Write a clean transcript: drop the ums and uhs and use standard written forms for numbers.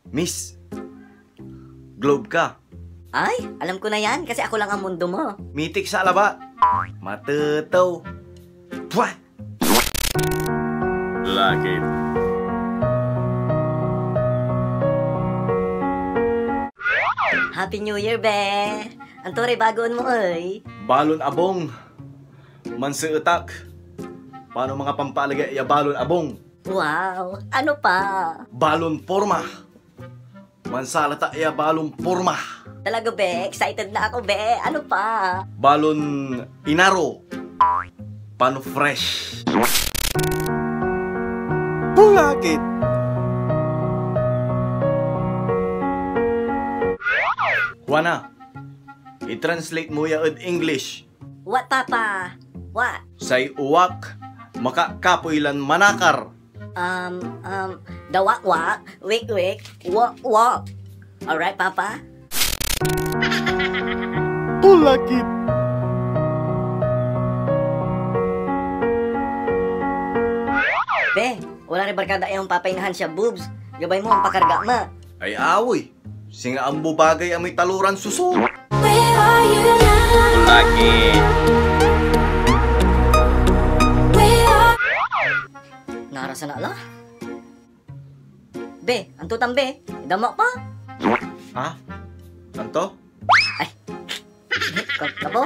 Miss, globe ka. Ay, alam ko na yan kasi ako lang ang mundo mo. Mitik sa alaba. Matutaw. Pwah! Lakit. Happy New Year, be! Ang tore, bagoon mo, ay. Balon abong. Mansuutak. Paano mga pampalagay ya balon abong? Wow! Ano pa? Balon forma. Mansalata ya balon forma. Talaga, be? Excited na ako, be! Ano pa? Balon inaro. Paano fresh? Bulakit. Juana, i-translate mo ya in English. What, Papa? What? Say uwak, makakapoylan manakar. The wak-wak, wik-wik, walk-walk. Alright, Papa? Bulakit. Be, wala rin barkada yung papainahan siya, boobs. Gabay mo ang pakarga, ma. Ay awoy, singa ang bubagay amoy taluran suso. Where are you now? Bulakit. Where are Narasa na ala. Be, ang tutang be. Idama pa. Ha? Tanto? Kapo?